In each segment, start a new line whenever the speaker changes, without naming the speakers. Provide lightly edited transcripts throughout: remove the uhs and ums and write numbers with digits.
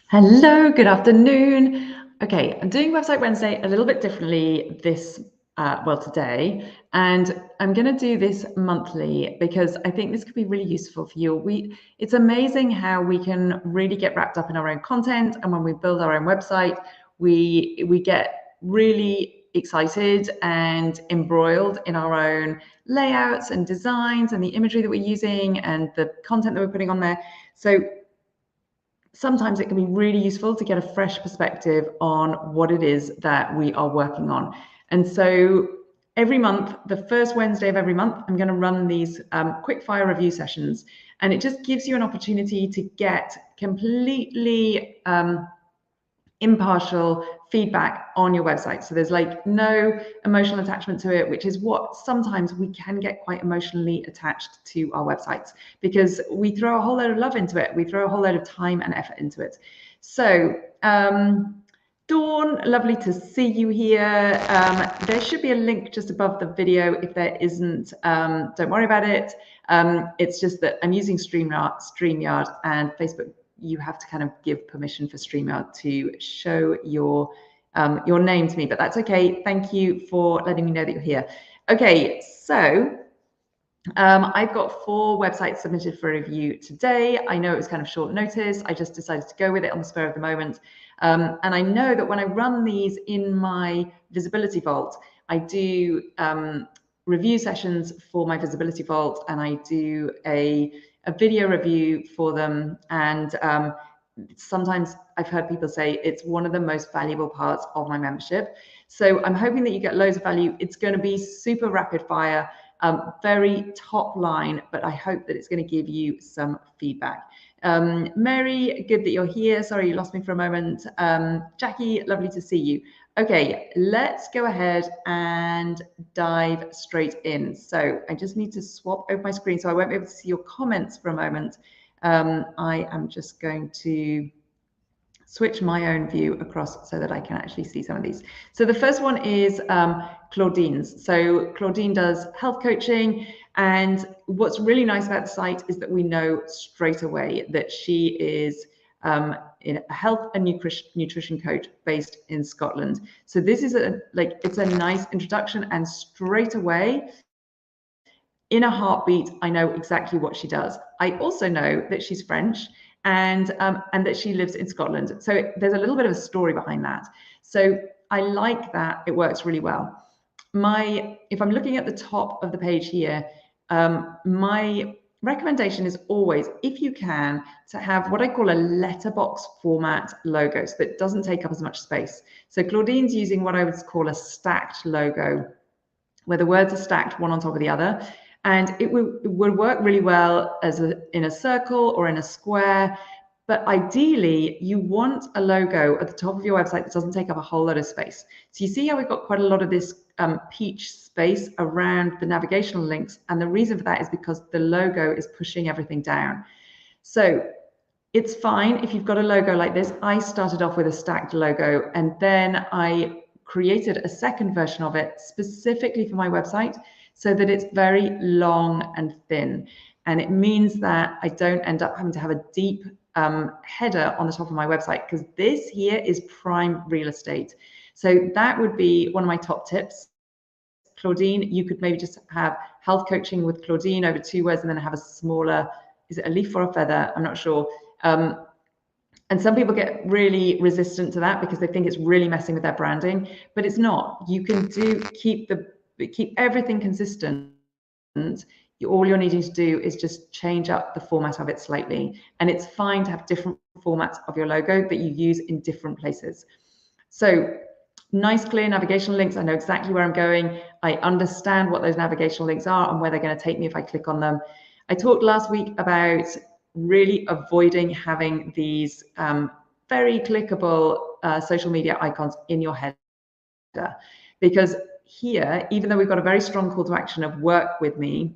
Hello, good afternoon. Okay, I'm doing Website Wednesday a little bit differently today, and I'm going to do this monthly because I think this could be really useful for you. It's amazing how we can really get wrapped up in our own content, and when we build our own website, we get really excited and embroiled in our own layouts and designs and the imagery that we're using and the content that we're putting on there. So sometimes it can be really useful to get a fresh perspective on what it is that we are working on. And so every month, the first Wednesday of every month, I'm going to run these quickfire review sessions. And it just gives you an opportunity to get completely impartial feedback on your website. So there's like no emotional attachment to it, which is what sometimes we can get quite emotionally attached to our websites because we throw a whole load of love into it. We throw a whole load of time and effort into it. So Dawn, lovely to see you here. There should be a link just above the video. If there isn't, don't worry about it. It's just that I'm using StreamYard and Facebook. You have to kind of give permission for StreamYard to show your name to me, but that's okay. Thank you for letting me know that you're here. Okay, so I've got 4 websites submitted for review today. I know it was kind of short notice. I just decided to go with it on the spur of the moment. And I know that when I run these in my visibility vault, I do review sessions for my visibility vault, and I do a video review for them. And sometimes I've heard people say it's one of the most valuable parts of my membership. So I'm hoping that you get loads of value. It's going to be super rapid fire. Very top line, but I hope that it's going to give you some feedback. Mary, good that you're here. Sorry, you lost me for a moment. Jackie, lovely to see you. Okay, let's go ahead and dive straight in. So I just need to swap over my screen so I won't be able to see your comments for a moment. I am just going to switch my own view across so that I can actually see some of these. So the first one is Claudine's. So Claudine does health coaching, and what's really nice about the site is that we know straight away that she is in a health and nutrition coach based in Scotland. So this is it's a nice introduction, and straight away, in a heartbeat, I know exactly what she does. I also know that she's French and that she lives in Scotland. So there's a little bit of a story behind that. So I like that. It works really well. If I'm looking at the top of the page here, my recommendation is always, if you can, to have what I call a letterbox format logo, so that it doesn't take up as much space. So Claudine's using what I would call a stacked logo, where the words are stacked one on top of the other. And it would work really well in a circle or in a square. But ideally, you want a logo at the top of your website that doesn't take up a whole lot of space. So you see how we've got quite a lot of this peach space around the navigational links. And the reason for that is because the logo is pushing everything down. So it's fine if you've got a logo like this. I started off with a stacked logo, and then I created a second version of it specifically for my website, so that it's very long and thin. And it means that I don't end up having to have a deep header on the top of my website, because this here is prime real estate. So that would be one of my top tips. Claudine, you could maybe just have health coaching with Claudine over 2 words, and then have a smaller, is it a leaf or a feather? I'm not sure. And some people get really resistant to that because they think it's really messing with their branding, but it's not. You can keep everything consistent. All you're needing to do is just change up the format of it slightly. And it's fine to have different formats of your logo that you use in different places. So nice, clear navigational links. I know exactly where I'm going. I understand what those navigational links are and where they're going to take me if I click on them. I talked last week about really avoiding having these very clickable social media icons in your header, because here, even though we've got a very strong call to action of work with me,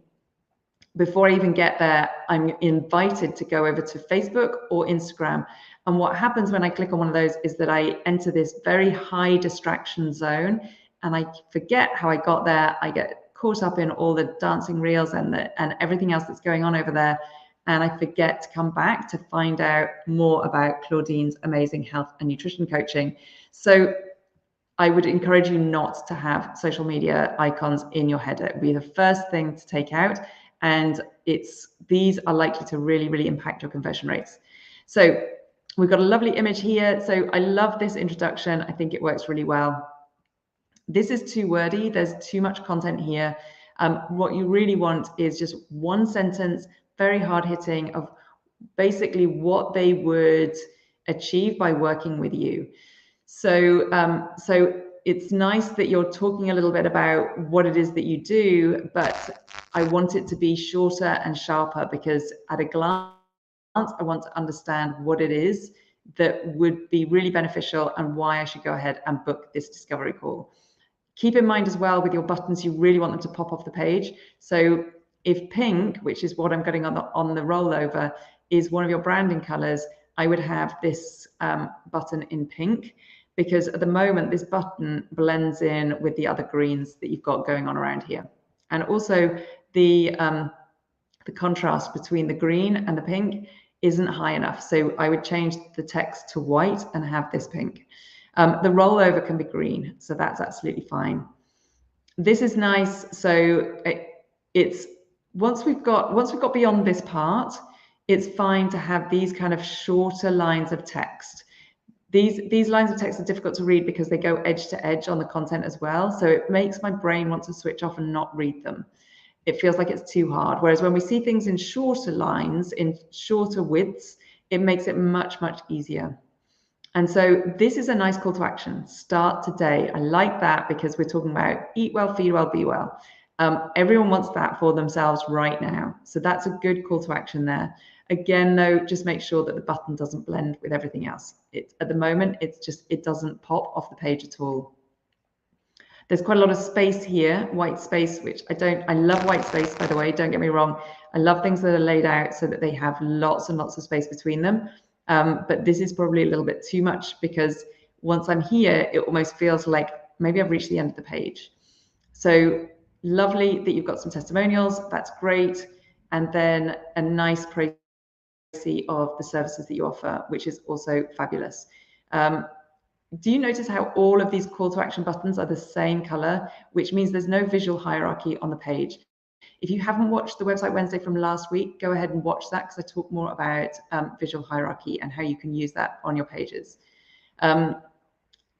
before I even get there, I'm invited to go over to Facebook or Instagram. And what happens when I click on one of those is that I enter this very high distraction zone, and I forget how I got there. I get caught up in all the dancing reels and everything else that's going on over there. and I forget to come back to find out more about Claudine's amazing health and nutrition coaching. So I would encourage you not to have social media icons in your header. It would be the first thing to take out, and these are likely to really, really impact your conversion rates. So we've got a lovely image here. So I love this introduction. I think it works really well. This is too wordy. There's too much content here. What you really want is just one sentence, very hard hitting, of basically what they would achieve by working with you. So it's nice that you're talking a little bit about what it is that you do, but I want it to be shorter and sharper, because at a glance, I want to understand what it is that would be really beneficial and why I should go ahead and book this discovery call. Keep in mind as well, with your buttons, you really want them to pop off the page. So if pink, which is what I'm getting on the rollover, is one of your branding colors, I would have this button in pink, because at the moment this button blends in with the other greens that you've got going on around here. And also the contrast between the green and the pink isn't high enough. So I would change the text to white and have this pink. The rollover can be green, so that's absolutely fine. This is nice. So it's once we've got beyond this part, it's fine to have these kind of shorter lines of text. These lines of text are difficult to read because they go edge to edge on the content as well. So it makes my brain want to switch off and not read them. It feels like it's too hard. Whereas when we see things in shorter lines, in shorter widths, it makes it much, much easier. And so this is a nice call to action. Start today. I like that, because we're talking about eat well, feed well, be well. Everyone wants that for themselves right now. So that's a good call to action there. Again, though, just make sure that the button doesn't blend with everything else. At the moment, it doesn't pop off the page at all. There's quite a lot of space here, white space, which I love white space, by the way, don't get me wrong. I love things that are laid out so that they have lots and lots of space between them. But this is probably a little bit too much, because once I'm here, it almost feels like maybe I've reached the end of the page. So lovely that you've got some testimonials. That's great. And then a nice privacy of the services that you offer, which is also fabulous. Do you notice how all of these call to action buttons are the same color, which means there's no visual hierarchy on the page? If you haven't watched the Website Wednesday from last week, go ahead and watch that, because I talk more about visual hierarchy and how you can use that on your pages.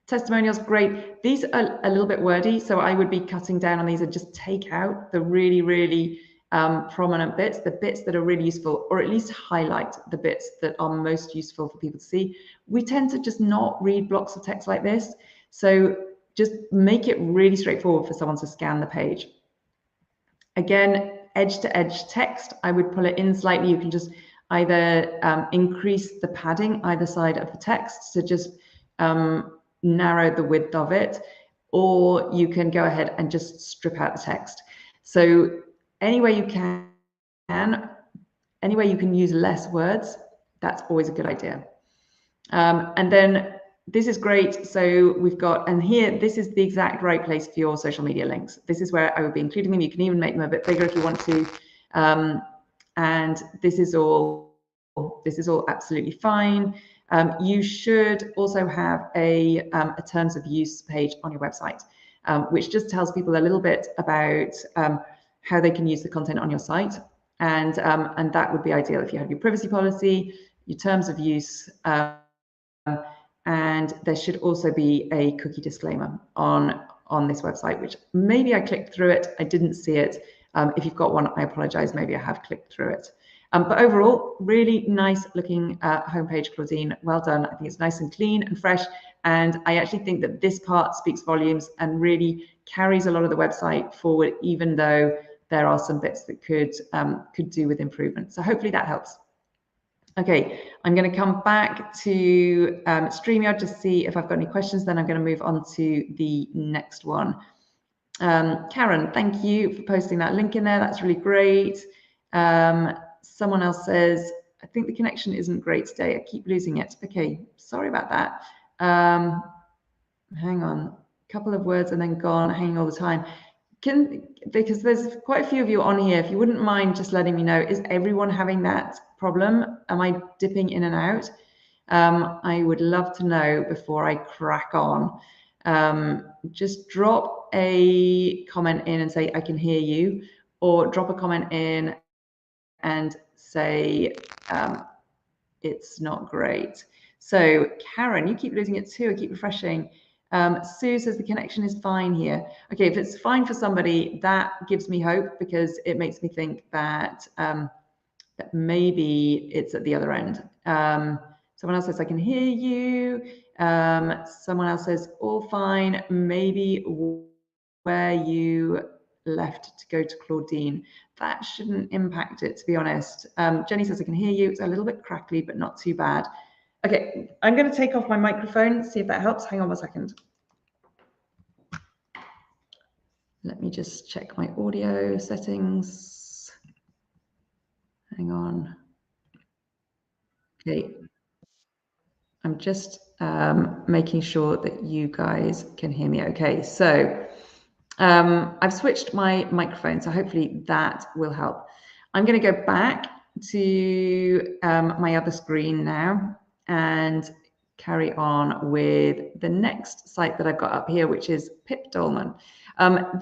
Testimonials, great. These are a little bit wordy, so I would be cutting down on these and just take out the really, really prominent bits, the bits that are really useful, or at least highlight the bits that are most useful for people to see. We tend to just not read blocks of text like this, so just make it really straightforward for someone to scan the page. Again, edge to edge text, I would pull it in slightly. You can just either increase the padding either side of the text to just narrow the width of it, or you can go ahead and just strip out the text. So any way you can use less words, that's always a good idea. And then this is great. So we've got, and here, this is the exact right place for your social media links. This is where I would be including them. You can even make them a bit bigger if you want to. And this is all absolutely fine. You should also have a terms of use page on your website, which just tells people a little bit about how they can use the content on your site. And that would be ideal if you have your privacy policy, your terms of use, and there should also be a cookie disclaimer on this website, which maybe I clicked through it. I didn't see it. If you've got one, I apologize. Maybe I have clicked through it. But overall, really nice looking homepage, Claudine. Well done. I think it's nice and clean and fresh. And I actually think that this part speaks volumes and really carries a lot of the website forward, even though there are some bits that could do with improvement. So hopefully that helps. Okay, I'm going to come back to StreamYard to see if I've got any questions. Then I'm going to move on to the next one. Karen, thank you for posting that link in there. That's really great. Someone else says, I think the connection isn't great today. I keep losing it. Okay, sorry about that. Hang on, a couple of words and then gone, hanging all the time. because there's quite a few of you on here, if you wouldn't mind just letting me know, is everyone having that problem? Am I dipping in and out? I would love to know before I crack on. Just drop a comment in and say, I can hear you, or drop a comment in and say, it's not great. So Karen, you keep losing it too. I keep refreshing. Sue says the connection is fine here. Okay, if it's fine for somebody, that gives me hope, because it makes me think that, that maybe it's at the other end. Someone else says, I can hear you. Someone else says, all fine. Maybe where you left to go to Claudine. That shouldn't impact it, to be honest. Jenny says, I can hear you. It's a little bit crackly, but not too bad. Okay, I'm going to take off my microphone, see if that helps. Hang on a second. Let me just check my audio settings. Hang on. Okay. I'm just making sure that you guys can hear me okay. So I've switched my microphone, so hopefully that will help. I'm going to go back to my other screen now and carry on with the next site that I've got up here, which is Pip Dolman.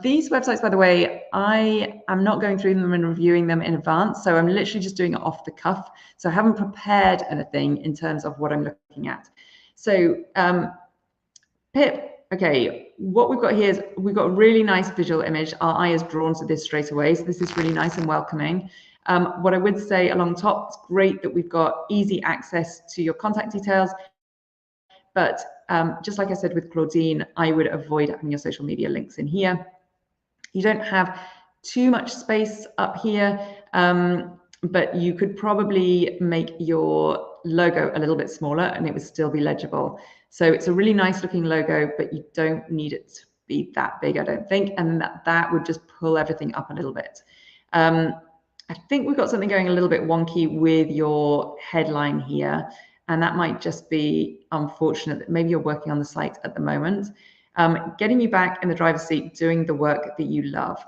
These websites, by the way, I am not going through them and reviewing them in advance, so I'm literally just doing it off the cuff. So I haven't prepared anything in terms of what I'm looking at. So Pip, okay, what we've got here is we've got a really nice visual image. Our eye is drawn to this straight away, so this is really nice and welcoming. What I would say along top, it's great that we've got easy access to your contact details, but just like I said with Claudine, I would avoid having your social media links in here. You don't have too much space up here, but you could probably make your logo a little bit smaller and it would still be legible. So it's a really nice looking logo, but you don't need it to be that big, I don't think, and that would just pull everything up a little bit. I think we've got something going a little bit wonky with your headline here, and that might just be unfortunate that maybe you're working on the site at the moment. Getting you back in the driver's seat, doing the work that you love.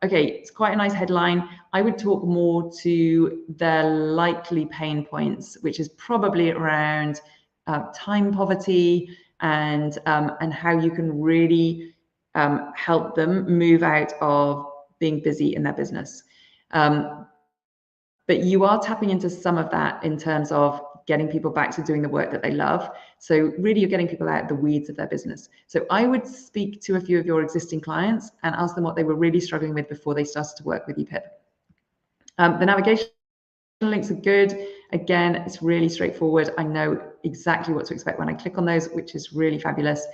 Okay, it's quite a nice headline. I would talk more to their likely pain points, which is probably around time poverty and how you can really help them move out of being busy in their business. But you are tapping into some of that in terms of getting people back to doing the work that they love. So really you're getting people out of the weeds of their business. So I would speak to a few of your existing clients and ask them what they were really struggling with before they started to work with you, Pip. The navigation links are good. Again, it's really straightforward. I know exactly what to expect when I click on those, which is really fabulous.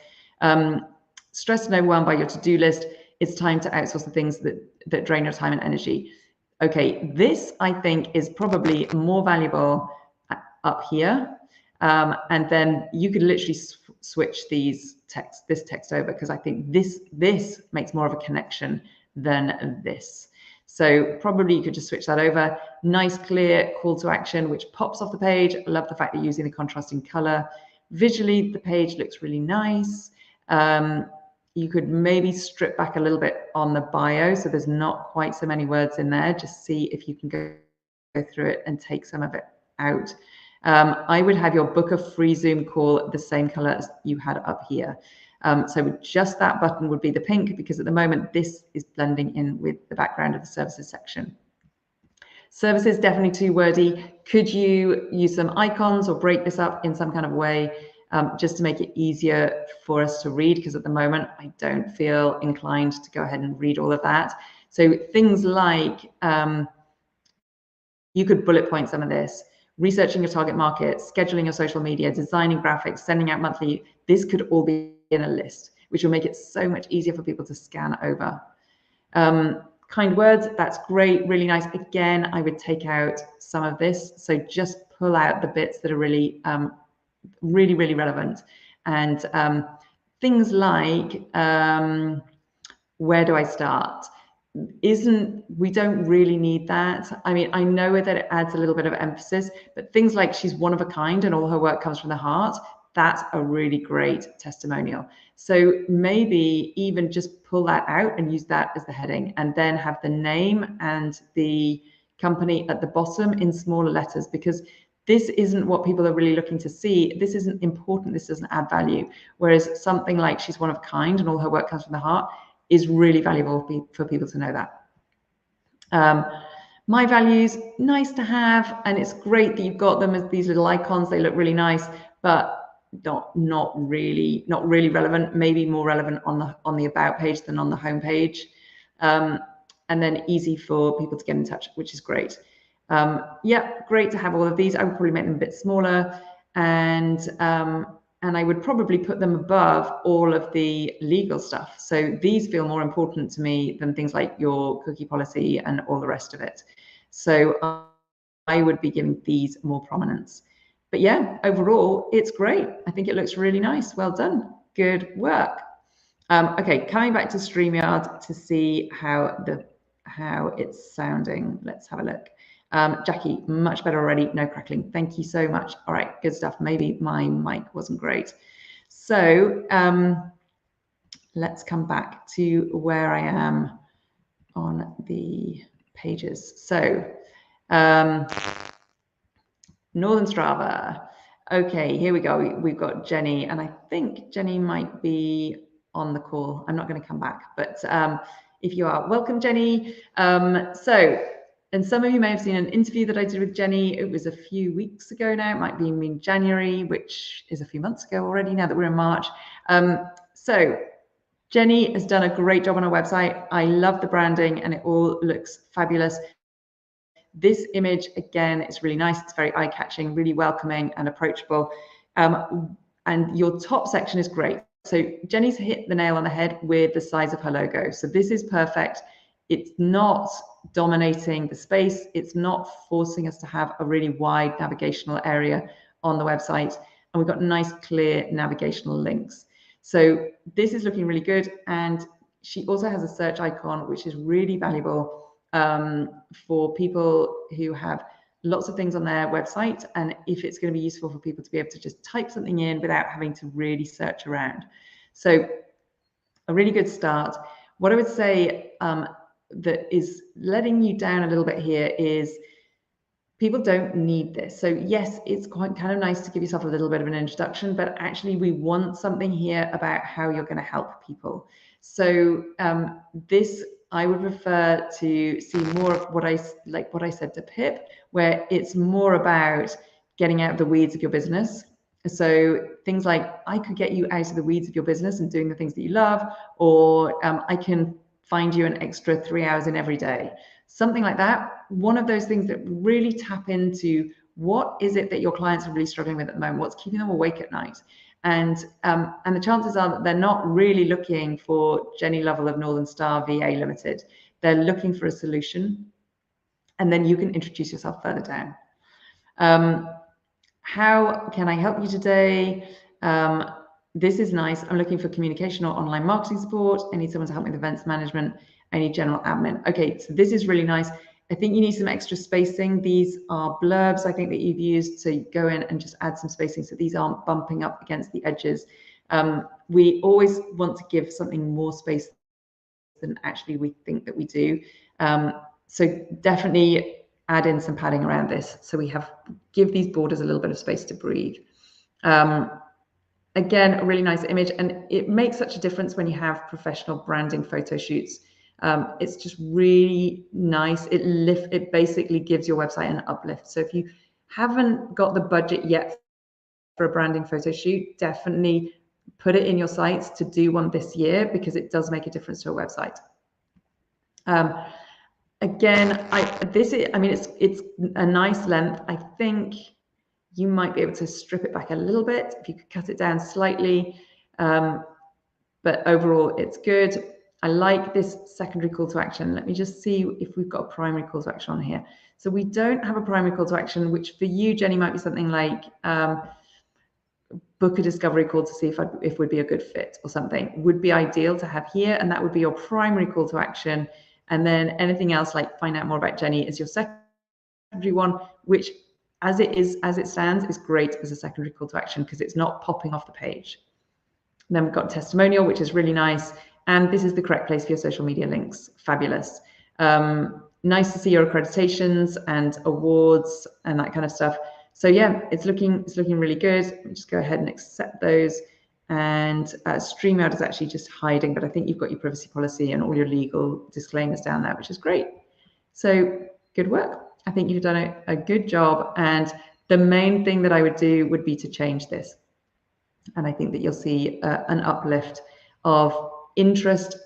Stressed and overwhelmed by your to-do list, it's time to outsource the things that drain your time and energy. Okay, this I think is probably more valuable up here, and then you could literally switch this text over, because I think this makes more of a connection than this. So probably you could just switch that over. Nice clear call to action which pops off the page. I love the fact that you're using the contrasting color. Visually the page looks really nice. You could maybe strip back a little bit on the bio so there's not quite so many words in there. Just see if you can go through it and take some of it out. I would have your book a free Zoom call the same color as you had up here. So just that button would be the pink, because at the moment this is blending in with the background of the services section. Services, definitely too wordy. Could you use some icons or break this up in some kind of way? Just to make it easier for us to read, because at the moment I don't feel inclined to go ahead and read all of that. So things like, you could bullet point some of this: researching your target market, scheduling your social media, designing graphics, sending out monthly. This could all be in a list, which will make it so much easier for people to scan over. Kind words, that's great, really nice. Again, I would take out some of this. So just pull out the bits that are really really relevant, and things like where do I start? We don't really need that. I mean, I know that it adds a little bit of emphasis, but things like she's one of a kind and all her work comes from the heart, that's a really great testimonial. So maybe even just pull that out and use that as the heading, and then have the name and the company at the bottom in smaller letters, because this isn't what people are really looking to see. This isn't important. This doesn't add value. Whereas something like she's one of a kind and all her work comes from the heart is really valuable for people to know that. My values, nice to have, and it's great that you've got them as these little icons. They look really nice, but not really relevant. Maybe more relevant on the about page than on the home page. And then easy for people to get in touch, which is great. Yeah, great to have all of these. I would probably make them a bit smaller, and I would probably put them above all of the legal stuff. So these feel more important to me than things like your cookie policy and all the rest of it. So I would be giving these more prominence. But yeah, overall, it's great. I think it looks really nice. Well done. Good work. Okay, coming back to StreamYard to see how it's sounding. Let's have a look. Jackie, much better already. No crackling. Thank you so much. All right, good stuff. Maybe my mic wasn't great. So let's come back to where I am on the pages. So Northern Strava. Okay, here we go. We've got Jenny, and I think Jenny might be on the call. I'm not going to come back, but if you are, welcome, Jenny. And some of you may have seen an interview that I did with Jenny. It was a few weeks ago now. It might be in January, which is a few months ago already, now that we're in March. So Jenny has done a great job on her website. I love the branding and it all looks fabulous. This image, again, is really nice. It's very eye-catching, really welcoming and approachable. And your top section is great. So Jenny's hit the nail on the head with the size of her logo. So this is perfect. It's not dominating the space. It's not forcing us to have a really wide navigational area on the website. And we've got nice, clear navigational links. So this is looking really good. And she also has a search icon, which is really valuable for people who have lots of things on their website. And if it's going to be useful for people to be able to just type something in without having to really search around. So a really good start. What I would say that is letting you down a little bit here is people don't need this. So yes, it's quite kind of nice to give yourself a little bit of an introduction, but actually we want something here about how you're going to help people. So this, I would prefer to see more of what I said to Pip, where it's more about getting out of the weeds of your business. So things like, I could get you out of the weeds of your business and doing the things that you love, or I can find you an extra 3 hours in every day. Something like that. One of those things that really tap into what is it that your clients are really struggling with at the moment, what's keeping them awake at night. And the chances are that they're not really looking for Jenny Lovell of Northern Star VA Limited. They're looking for a solution. And then you can introduce yourself further down. How can I help you today? This is nice. I'm looking for communication or online marketing support. I need someone to help me with events management. I need general admin. Okay, so this is really nice. I think you need some extra spacing. These are blurbs, I think, that you've used. So you go in and just add some spacing so these aren't bumping up against the edges. We always want to give something more space than actually we think that we do. So definitely add in some padding around this. So give these borders a little bit of space to breathe. Again, a really nice image, and it makes such a difference when you have professional branding photo shoots. It's just really nice. It basically gives your website an uplift. So if you haven't got the budget yet for a branding photo shoot, definitely put it in your sights to do one this year, because it does make a difference to a website. Again, it's a nice length. I think you might be able to strip it back a little bit if you could cut it down slightly. But overall, it's good. I like this secondary call to action. Let me just see if we've got a primary call to action on here. So we don't have a primary call to action, which for you, Jenny, might be something like book a discovery call to see if we'd be a good fit or something. Would be ideal to have here, and that would be your primary call to action. And then anything else like find out more about Jenny is your secondary one, which as it stands, it's great as a secondary call to action because it's not popping off the page. And then we've got testimonial, which is really nice. And this is the correct place for your social media links. Fabulous. Nice to see your accreditations and awards and that kind of stuff. So yeah, it's looking really good. Just go ahead and accept those. And StreamYard is actually just hiding, but I think you've got your privacy policy and all your legal disclaimers down there, which is great. So good work. I think you've done a good job. And the main thing that I would do would be to change this. And I think that you'll see an uplift of interest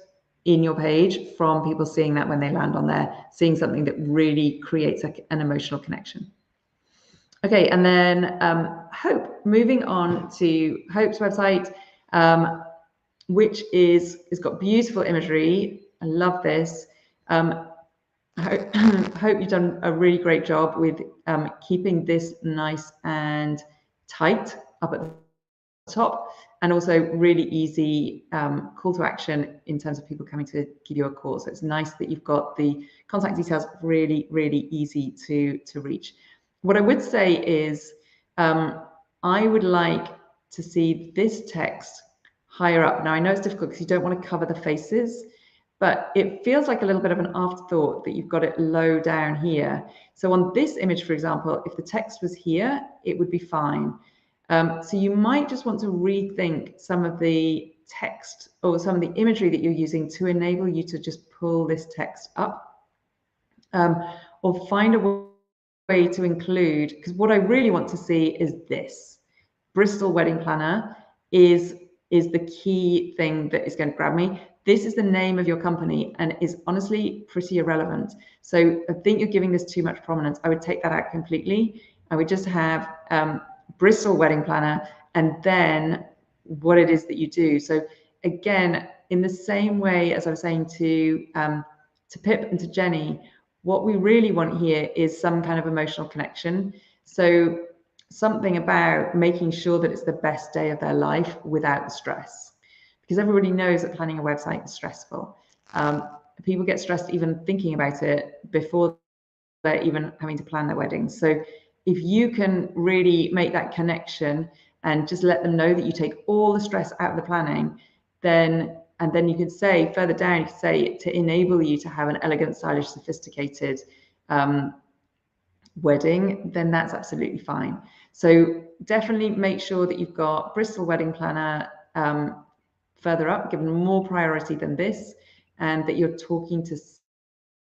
in your page from people seeing that when they land on there, seeing something that really creates an emotional connection. Okay, and then Hope, moving on to Hope's website, which is got beautiful imagery. I love this. Hope you've done a really great job with keeping this nice and tight up at the top, and also really easy call to action in terms of people coming to give you a call. So it's nice that you've got the contact details really, really easy to reach. What I would say is I would like to see this text higher up. Now, I know it's difficult because you don't want to cover the faces, but it feels like a little bit of an afterthought that you've got it low down here. So on this image, for example, if the text was here, it would be fine. So you might just want to rethink some of the text or some of the imagery that you're using to enable you to just pull this text up, or find a way to include, because what I really want to see is this. Bristol Wedding Planner is the key thing that is going to grab me. This is the name of your company and is honestly pretty irrelevant. So I think you're giving this too much prominence. I would take that out completely. I would just have Bristol Wedding Planner and then what it is that you do. So again, in the same way as I was saying to Pip and to Jenny, what we really want here is some kind of emotional connection. So something about making sure that it's the best day of their life without the stress. Because everybody knows that planning a website is stressful. People get stressed even thinking about it before they're even having to plan their weddings. So if you can really make that connection and just let them know that you take all the stress out of the planning, then you can say further down, you can say to enable you to have an elegant, stylish, sophisticated wedding, then that's absolutely fine. So definitely make sure that you've got Bristol Wedding Planner further up, given more priority than this, and that you're talking to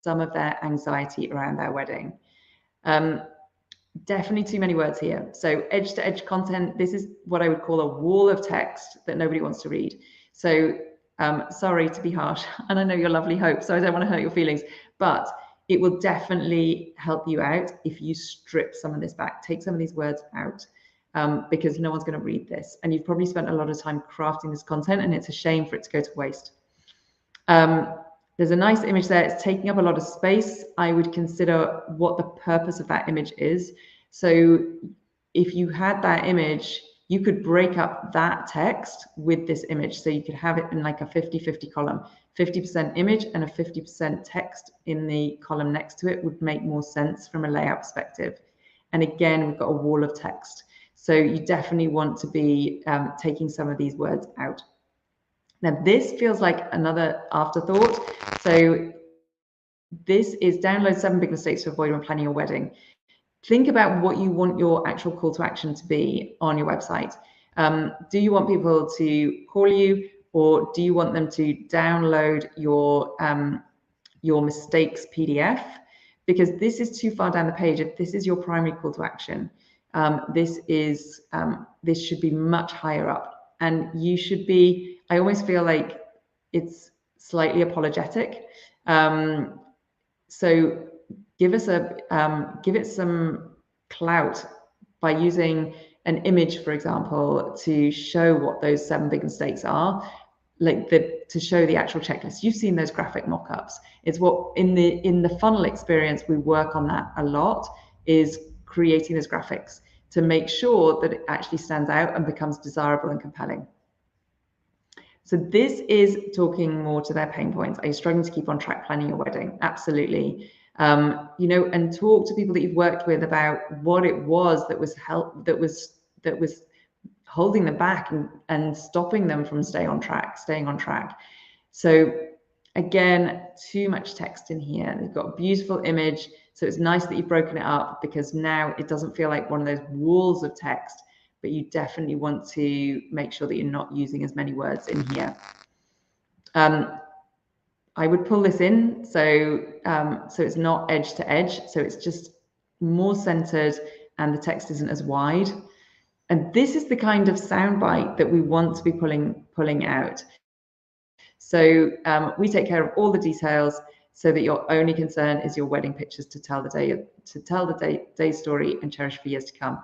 some of their anxiety around their wedding. Definitely too many words here. So edge to edge content, this is what I would call a wall of text that nobody wants to read. So sorry to be harsh, and I know you're lovely, Hope, so I don't want to hurt your feelings, but it will definitely help you out if you strip some of this back, take some of these words out, because no one's going to read this. And you've probably spent a lot of time crafting this content, and it's a shame for it to go to waste. There's a nice image there. It's taking up a lot of space. I would consider what the purpose of that image is. So if you had that image, you could break up that text with this image. So you could have it in like a 50-50 column, 50% image and a 50% text in the column next to it would make more sense from a layout perspective. And again, we've got a wall of text. So you definitely want to be taking some of these words out. Now, this feels like another afterthought. So this is download 7 big mistakes to avoid when planning your wedding. Think about what you want your actual call to action to be on your website. Do you want people to call you, or do you want them to download your mistakes PDF? Because this is too far down the page. If this is your primary call to action, this should be much higher up, and you should be. I almost feel like it's slightly apologetic. So give it some clout by using an image, for example, to show what those 7 big mistakes are, to show the actual checklist. You've seen those graphic mock-ups. It's what in the funnel experience, we work on that a lot, is creating those graphics to make sure that it actually stands out and becomes desirable and compelling. So this is talking more to their pain points. Are you struggling to keep on track planning your wedding? Absolutely. you know, and talk to people that you've worked with about what it was that was holding them back and stopping them from staying on track. So again, too much text in here. They've got a beautiful image. So it's nice that you've broken it up, because now it doesn't feel like one of those walls of text, but you definitely want to make sure that you're not using as many words in here. I would pull this in so it's not edge to edge, so it's just more centered and the text isn't as wide. And this is the kind of soundbite that we want to be pulling out. So we take care of all the details so that your only concern is your wedding pictures to tell the day story and cherish for years to come.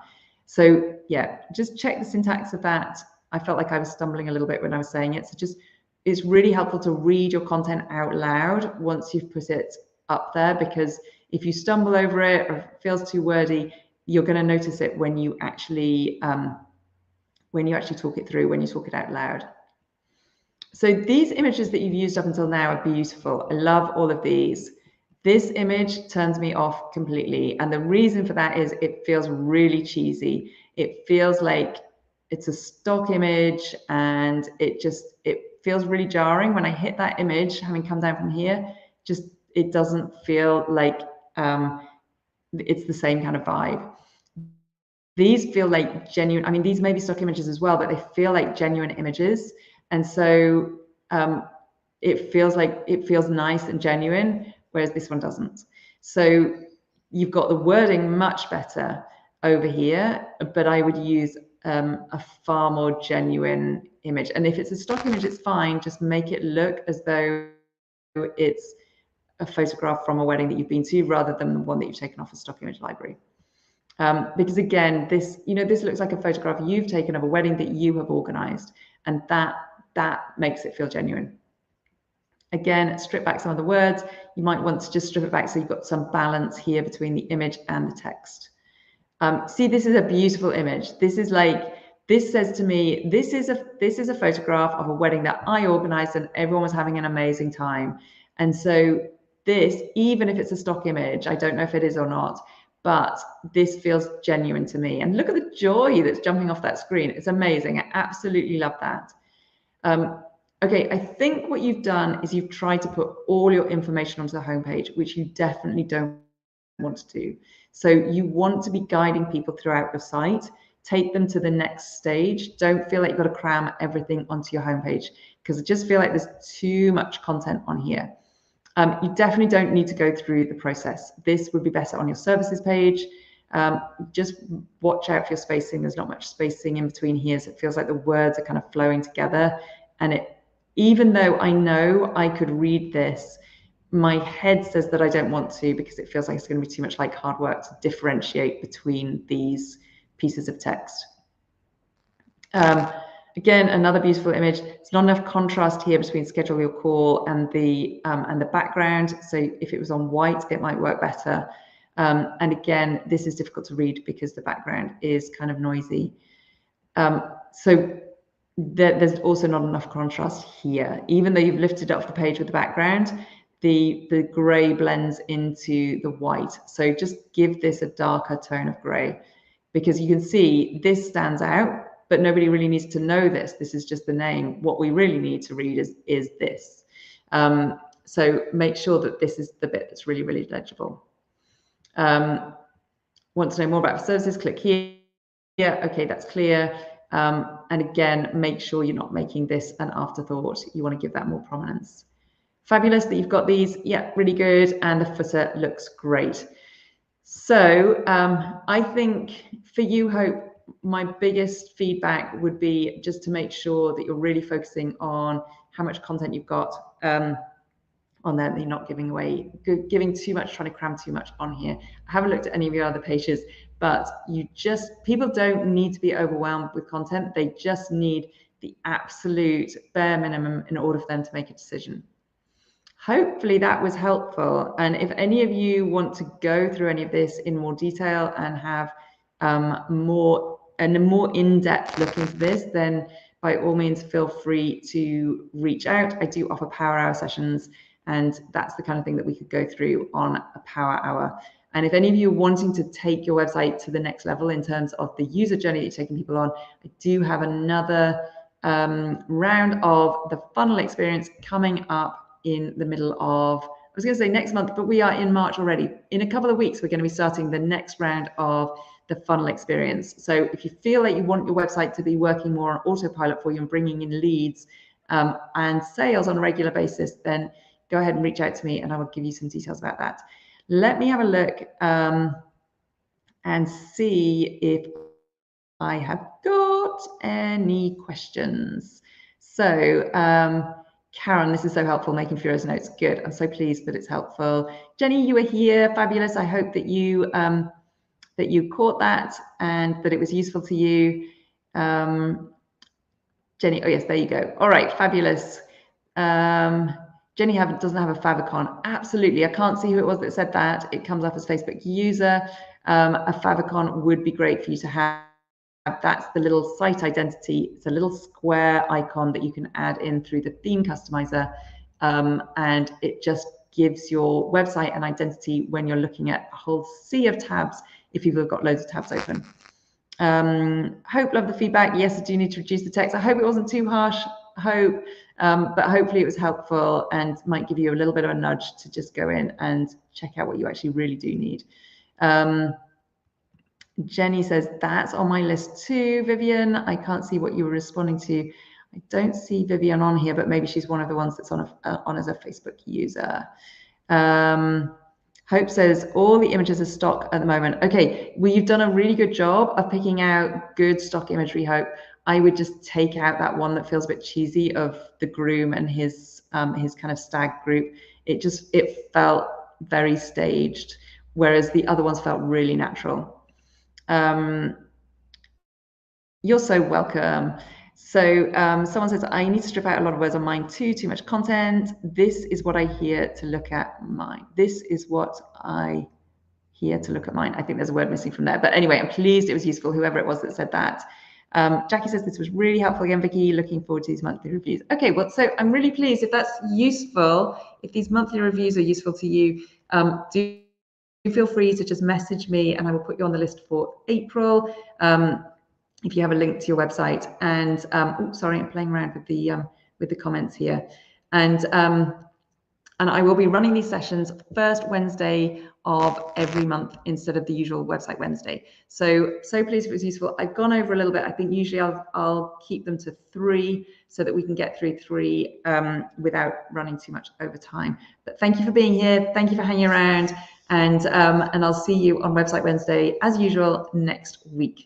So yeah, just check the syntax of that. I felt like I was stumbling a little bit when I was saying it. So just, it's really helpful to read your content out loud once you've put it up there, because if you stumble over it or it feels too wordy, you're going to notice it when you actually talk it through, when you talk it out loud. So these images that you've used up until now are beautiful. I love all of these. This image turns me off completely. And the reason for that is it feels really cheesy. It feels like it's a stock image, and it feels really jarring when I hit that image, having come down from here. Just, it doesn't feel like it's the same kind of vibe. These feel like genuine. I mean, these may be stock images as well, but they feel like genuine images. And so it feels nice and genuine, whereas this one doesn't. So you've got the wording much better over here, but I would use a far more genuine image. And if it's a stock image, it's fine. Just make it look as though it's a photograph from a wedding that you've been to, rather than the one that you've taken off a stock image library. Because again, this looks like a photograph you've taken of a wedding that you have organized, and that makes it feel genuine. Again, strip back some of the words. You might want to just strip it back so you've got some balance here between the image and the text. See, this is a beautiful image. This says to me, this is a photograph of a wedding that I organized and everyone was having an amazing time. And so this, even if it's a stock image, I don't know if it is or not, but this feels genuine to me. And look at the joy that's jumping off that screen. It's amazing. I absolutely love that. Okay, I think what you've done is you've tried to put all your information onto the homepage, which you definitely don't want to do. So you want to be guiding people throughout your site. Take them to the next stage. Don't feel like you've got to cram everything onto your homepage, because I just feel like there's too much content on here. You definitely don't need to go through the process. This would be better on your services page. Just watch out for your spacing. There's not much spacing in between here, so it feels like the words are kind of flowing together. And even though I know I could read this, my head says that I don't want to, because it feels like it's going to be too much like hard work to differentiate between these pieces of text. Again, another beautiful image. It's not enough contrast here between schedule your call and the background. So if it was on white, it might work better. And again, this is difficult to read because the background is kind of noisy. So there's also not enough contrast here. Even though you've lifted up the page with the background, the gray blends into the white. So just give this a darker tone of gray, because you can see this stands out, but nobody really needs to know this. This is just the name. What we really need to read is this. So make sure that this is the bit that's really, really legible. Want to know more about services? Click here. Yeah, okay, that's clear. And again, make sure you're not making this an afterthought. You want to give that more prominence. Fabulous that you've got these. Yeah, really good. And the footer looks great. So I think for you, Hope, my biggest feedback would be just to make sure that you're really focusing on how much content you've got on there, that you're not giving too much, trying to cram too much on here. I haven't looked at any of your other pages, but people don't need to be overwhelmed with content. They just need the absolute bare minimum in order for them to make a decision. Hopefully that was helpful. And if any of you want to go through any of this in more detail and have a more in-depth look into this, then by all means feel free to reach out. I do offer power hour sessions, And that's the kind of thing that we could go through on a power hour. And if any of you are wanting to take your website to the next level in terms of the user journey that you're taking people on, I do have another round of the funnel experience coming up in the middle of, I was going to say next month, but we are in March already. In a couple of weeks, we're going to be starting the next round of the funnel experience. So if you feel like you want your website to be working more on autopilot for you and bringing in leads and sales on a regular basis, then go ahead and reach out to me and I will give you some details about that. Let me have a look and see if I have got any questions. So Karen, this is so helpful, making Furious notes. Good. I'm so pleased that it's helpful. Jenny, you were here. Fabulous. I hope that you caught that and that it was useful to you. Jenny, oh yes, there you go. All right, fabulous. Jenny doesn't have a favicon. Absolutely, I can't see who it was that said that. It comes up as Facebook user. A favicon would be great for you to have. That's the little site identity. It's a little square icon that you can add in through the theme customizer. And it just gives your website an identity when you're looking at a whole sea of tabs, if you've got loads of tabs open. Hope, love the feedback. Yes, I do need to reduce the text. I hope it wasn't too harsh, Hope, but hopefully it was helpful and might give you a little bit of a nudge to just go in and check out what you actually really do need. Jenny says, that's on my list too, Vivian. I can't see what you were responding to. I don't see Vivian on here, but maybe she's one of the ones that's on as a Facebook user. Hope says, all the images are stock at the moment. Okay, well, you've done a really good job of picking out good stock imagery, Hope. I would just take out that one that feels a bit cheesy of the groom and his kind of stag group. It felt very staged, whereas the other ones felt really natural. You're so welcome. So someone says, I need to strip out a lot of words on mine too much content. This is what I hear to look at mine. This is what I hear to look at mine. I think there's a word missing from there. But anyway, I'm pleased it was useful, whoever it was that said that. Jackie says, this was really helpful again, Vicky. Looking forward to these monthly reviews. Okay, well, so I'm really pleased if that's useful. If these monthly reviews are useful to you, do feel free to just message me and I will put you on the list for April. If you have a link to your website, and oh, sorry, I'm playing around with the comments here, and I will be running these sessions first Wednesday of every month instead of the usual website Wednesday. So pleased if it was useful. I've gone over a little bit. I think usually I'll keep them to 3 so that we can get through 3 without running too much over time. But thank you for being here. Thank you for hanging around, and I'll see you on website Wednesday as usual next week.